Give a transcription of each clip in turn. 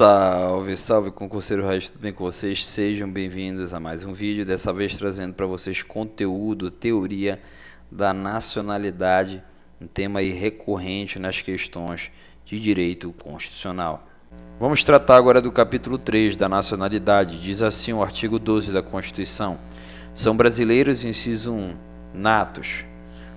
Salve, salve concurseiro Raiz, tudo bem com vocês? Sejam bem-vindos a mais um vídeo, dessa vez trazendo para vocês conteúdo, teoria da nacionalidade, um tema aí recorrente nas questões de direito constitucional. Vamos tratar agora do capítulo 3 da nacionalidade. Diz assim o artigo 12 da Constituição: são brasileiros, inciso 1, natos.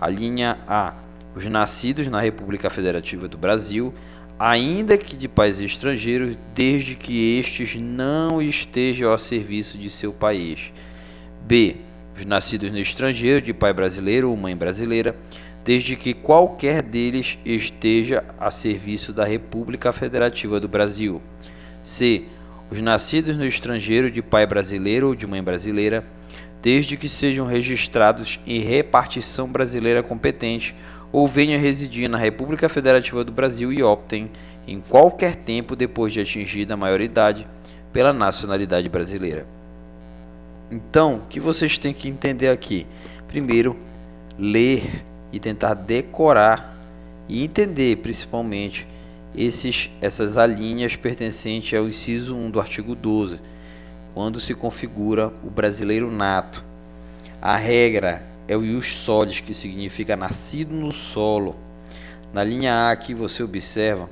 A linha A, os nascidos na República Federativa do Brasil, ainda que de países estrangeiros, desde que estes não estejam a serviço de seu país. B, os nascidos no estrangeiro, de pai brasileiro ou mãe brasileira, desde que qualquer deles esteja a serviço da República Federativa do Brasil. C, os nascidos no estrangeiro, de pai brasileiro ou de mãe brasileira, desde que sejam registrados em repartição brasileira competente ou venham residir na República Federativa do Brasil e optem, em qualquer tempo depois de atingida a maioridade, pela nacionalidade brasileira. Então, o que vocês têm que entender aqui? Primeiro, ler e tentar decorar e entender, principalmente, essas alíneas pertencentes ao inciso 1 do artigo 12, quando se configura o brasileiro nato. A regra é o ius solis, que significa nascido no solo. Na linha A aqui você observa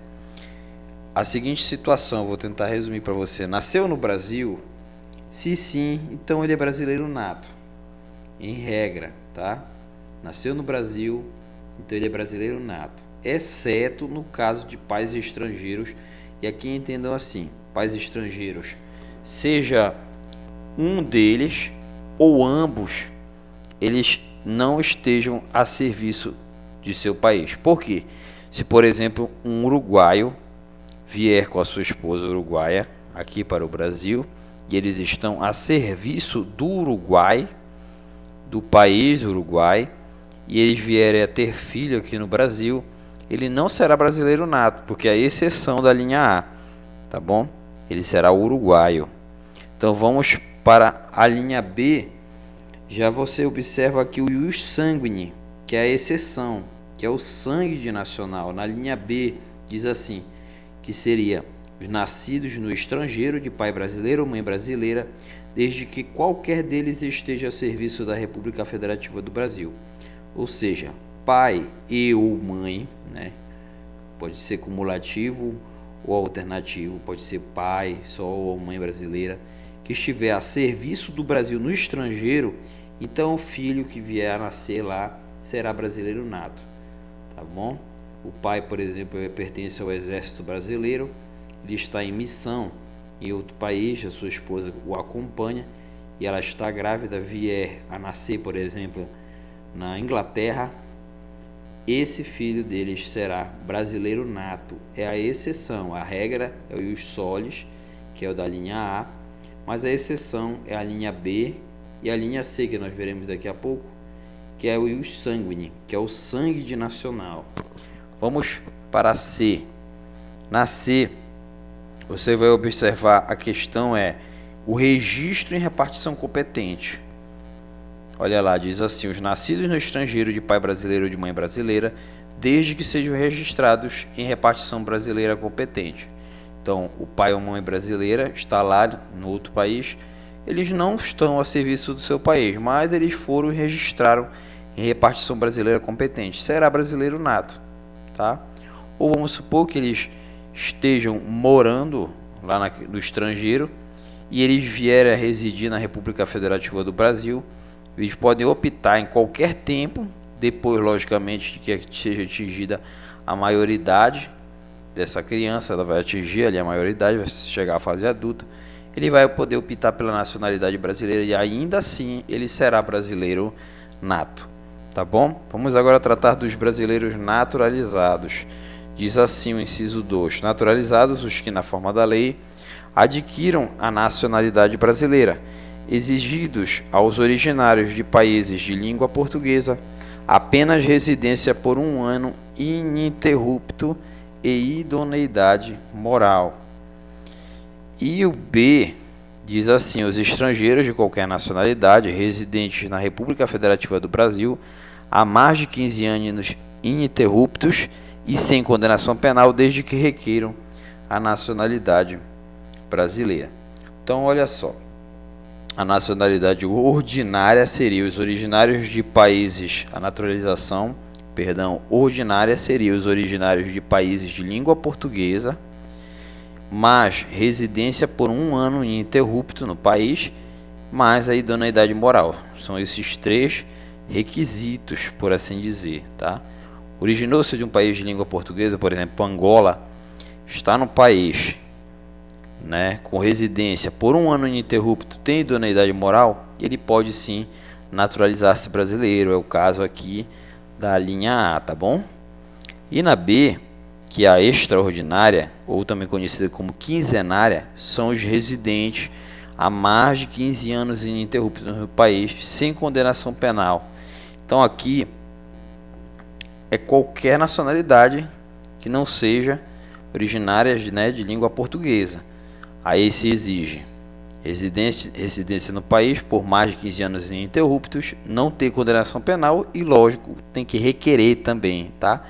a seguinte situação, vou tentar resumir para você. Nasceu no Brasil? Se sim, então ele é brasileiro nato. Em regra, tá? Nasceu no Brasil, então ele é brasileiro nato. Exceto no caso de pais estrangeiros, e aqui entendam assim, pais estrangeiros, seja um deles ou ambos, eles não estejam a serviço de seu país. Por quê? Se, por exemplo, um uruguaio vier com a sua esposa uruguaia aqui para o Brasil e eles estão a serviço do Uruguai, do país Uruguai, e eles vierem a ter filho aqui no Brasil, ele não será brasileiro nato, porque é a exceção da linha A, tá bom? Ele será uruguaio. Então vamos para a linha B. Já você observa aqui o ius sanguine, que é a exceção, que é o sangue de nacional. Na linha B diz assim, que seria os nascidos no estrangeiro, de pai brasileiro ou mãe brasileira, desde que qualquer deles esteja a serviço da República Federativa do Brasil. Ou seja, pai e ou mãe, né? Pode ser cumulativo ou alternativo, pode ser pai só ou mãe brasileira, que estiver a serviço do Brasil no estrangeiro, então o filho que vier a nascer lá será brasileiro nato, tá bom? O pai, por exemplo, pertence ao Exército Brasileiro, ele está em missão em outro país, a sua esposa o acompanha e ela está grávida, vier a nascer, por exemplo, na Inglaterra, esse filho deles será brasileiro nato, é a exceção. A regra é o ius solis, que é o da linha A, mas a exceção é a linha B e a linha C, que nós veremos daqui a pouco, que é o ius sanguine, que é o sangue de nacional. Vamos para a C. Na C, você vai observar, a questão é o registro em repartição competente. Olha lá, diz assim, os nascidos no estrangeiro, de pai brasileiro ou de mãe brasileira, desde que sejam registrados em repartição brasileira competente. Então, o pai ou mãe brasileira está lá no outro país, eles não estão a serviço do seu país, mas eles foram e registraram em repartição brasileira competente. Será brasileiro nato, tá? Ou vamos supor que eles estejam morando lá no estrangeiro e eles vierem a residir na República Federativa do Brasil. Eles podem optar em qualquer tempo, depois, logicamente, de que seja atingida a maioridade dessa criança, ela vai atingir ali a maioridade, vai chegar à fase adulta, ele vai poder optar pela nacionalidade brasileira e ainda assim ele será brasileiro nato, tá bom? Vamos agora tratar dos brasileiros naturalizados. Diz assim o inciso 2, naturalizados os que na forma da lei adquiram a nacionalidade brasileira, exigidos aos originários de países de língua portuguesa apenas residência por 1 ano ininterrupto e idoneidade moral. E o B diz assim, os estrangeiros de qualquer nacionalidade residentes na República Federativa do Brasil há mais de 15 anos ininterruptos e sem condenação penal, desde que requeiram a nacionalidade brasileira. Então, olha só, a nacionalidade ordinária seria os originários de países, a naturalização, perdão, ordinária seria os originários de países de língua portuguesa, mas residência por 1 ano ininterrupto no país, mais a idoneidade moral. São esses 3 requisitos, por assim dizer, tá? Originou-se de um país de língua portuguesa, por exemplo, Angola, está no país, né, com residência por 1 ano ininterrupto, tem idoneidade moral, ele pode sim naturalizar-se brasileiro. É o caso aqui da linha A, tá bom? E na B, que é a extraordinária, ou também conhecida como quinzenária, são os residentes há mais de 15 anos ininterruptos no país, sem condenação penal. Então aqui é qualquer nacionalidade que não seja originária, né, de língua portuguesa. Aí se exige residência no país por mais de 15 anos ininterruptos, não ter condenação penal e, lógico, tem que requerer também, tá?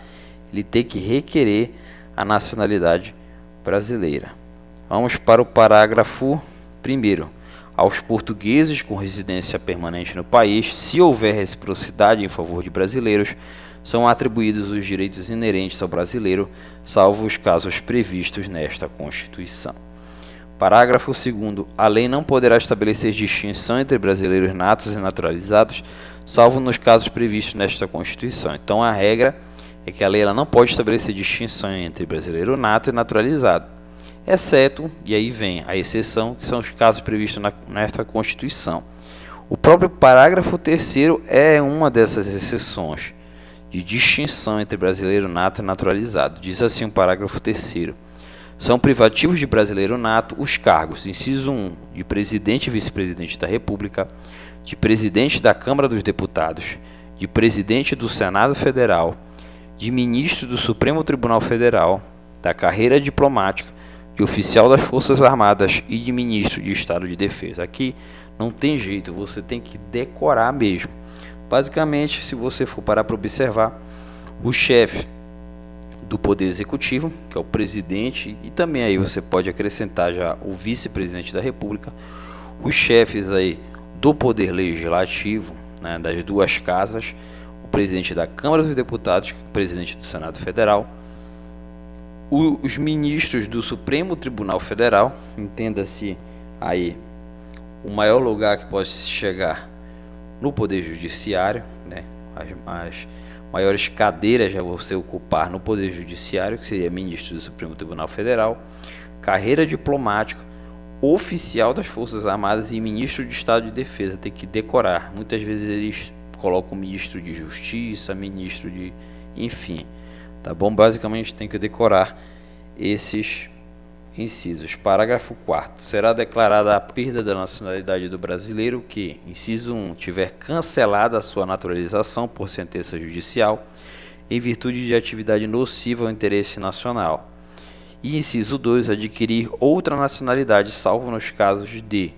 Ele tem que requerer a nacionalidade brasileira. Vamos para o parágrafo 1º. Aos portugueses com residência permanente no país, se houver reciprocidade em favor de brasileiros, são atribuídos os direitos inerentes ao brasileiro, salvo os casos previstos nesta Constituição. Parágrafo 2º. A lei não poderá estabelecer distinção entre brasileiros natos e naturalizados, salvo nos casos previstos nesta Constituição. Então a regra é que a lei ela não pode estabelecer distinção entre brasileiro nato e naturalizado, exceto, e aí vem a exceção, que são os casos previstos nesta Constituição. O próprio parágrafo 3º é uma dessas exceções de distinção entre brasileiro nato e naturalizado. Diz assim o parágrafo 3º. São privativos de brasileiro nato os cargos, inciso 1, de presidente e vice-presidente da República, de presidente da Câmara dos Deputados, de presidente do Senado Federal, de ministro do Supremo Tribunal Federal, da carreira diplomática, de oficial das Forças Armadas e de ministro de Estado de Defesa. Aqui não tem jeito, você tem que decorar mesmo. Basicamente, se você for parar para observar, o chefe do Poder Executivo, que é o presidente, e também aí você pode acrescentar já o vice-presidente da República, os chefes aí do Poder Legislativo, né, das duas casas, o presidente da Câmara dos Deputados, o presidente do Senado Federal, os ministros do Supremo Tribunal Federal, entenda-se aí o maior lugar que pode chegar no Poder Judiciário, né, as maiores cadeiras já você ocupar no Poder Judiciário, que seria ministro do Supremo Tribunal Federal, carreira diplomática, oficial das Forças Armadas e ministro de Estado de Defesa. Tem que decorar. Muitas vezes eles colocam ministro de Justiça, ministro de... enfim, tá bom? Basicamente tem que decorar esses incisos. Parágrafo 4º. Será declarada a perda da nacionalidade do brasileiro que, inciso 1, tiver cancelada a sua naturalização por sentença judicial em virtude de atividade nociva ao interesse nacional. E inciso 2, adquirir outra nacionalidade, salvo nos casos de: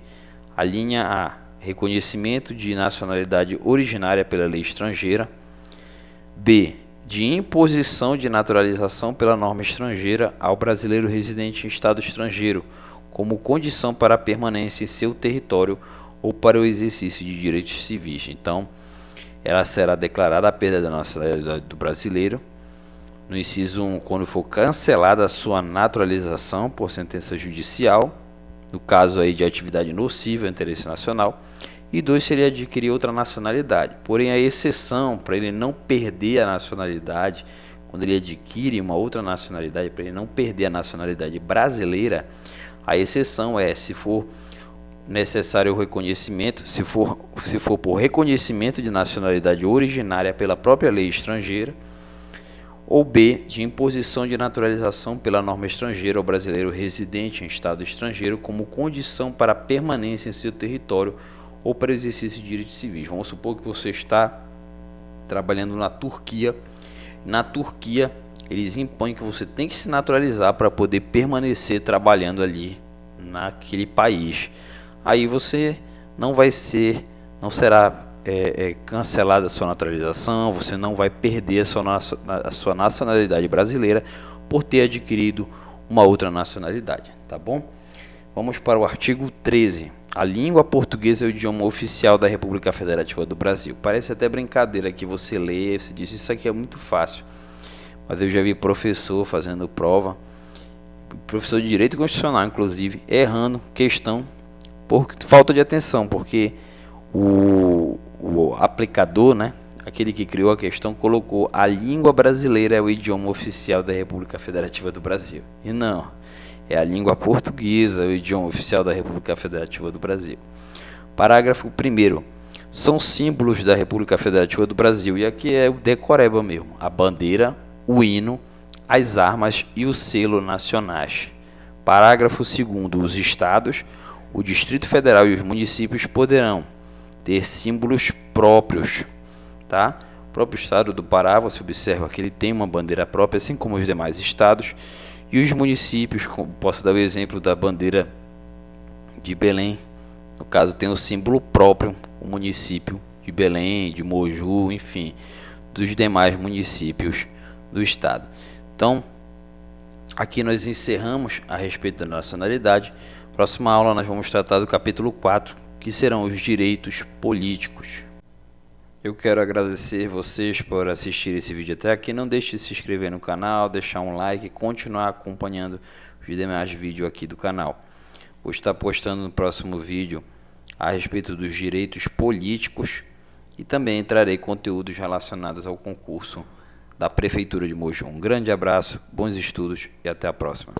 a linha A, reconhecimento de nacionalidade originária pela lei estrangeira; B, de imposição de naturalização pela norma estrangeira ao brasileiro residente em estado estrangeiro, como condição para a permanência em seu território ou para o exercício de direitos civis. Então, ela será declarada a perda da nacionalidade do brasileiro, no inciso 1, quando for cancelada a sua naturalização por sentença judicial, no caso aí de atividade nociva ao interesse nacional, e 2 seria adquirir outra nacionalidade. Porém, a exceção para ele não perder a nacionalidade, quando ele adquire uma outra nacionalidade, para ele não perder a nacionalidade brasileira, a exceção é se for necessário o reconhecimento, se for por reconhecimento de nacionalidade originária pela própria lei estrangeira, ou B, de imposição de naturalização pela norma estrangeira ao brasileiro residente em estado estrangeiro como condição para a permanência em seu território ou para exercício de direitos civis. Vamos supor que você está trabalhando na Turquia. Na Turquia, eles impõem que você tem que se naturalizar para poder permanecer trabalhando ali naquele país. Aí você não será cancelada a sua naturalização, você não vai perder a sua nacionalidade brasileira por ter adquirido uma outra nacionalidade, tá bom? Vamos para o artigo 13. A língua portuguesa é o idioma oficial da República Federativa do Brasil. Parece até brincadeira que você lê, você diz isso aqui é muito fácil. Mas eu já vi professor fazendo prova, professor de Direito Constitucional inclusive, errando questão por falta de atenção, porque o aplicador, né, aquele que criou a questão, colocou a língua brasileira é o idioma oficial da República Federativa do Brasil. E não, é a língua portuguesa, o idioma oficial da República Federativa do Brasil. Parágrafo 1º. São símbolos da República Federativa do Brasil, e aqui é o decoreba mesmo, a bandeira, o hino, as armas e o selo nacionais. Parágrafo 2º. Os estados, o Distrito Federal e os municípios poderão ter símbolos próprios, tá? O próprio estado do Pará, você observa que ele tem uma bandeira própria, assim como os demais estados. E os municípios, posso dar o exemplo da bandeira de Belém, no caso tem o símbolo próprio, o município de Belém, de Moju, enfim, dos demais municípios do estado. Então, aqui nós encerramos a respeito da nacionalidade. Próxima aula nós vamos tratar do capítulo 4, que serão os direitos políticos. Eu quero agradecer vocês por assistir esse vídeo até aqui. Não deixe de se inscrever no canal, deixar um like e continuar acompanhando os demais vídeos aqui do canal. Vou estar postando no próximo vídeo a respeito dos direitos políticos e também trarei conteúdos relacionados ao concurso da Prefeitura de Mogi. Um grande abraço, bons estudos e até a próxima.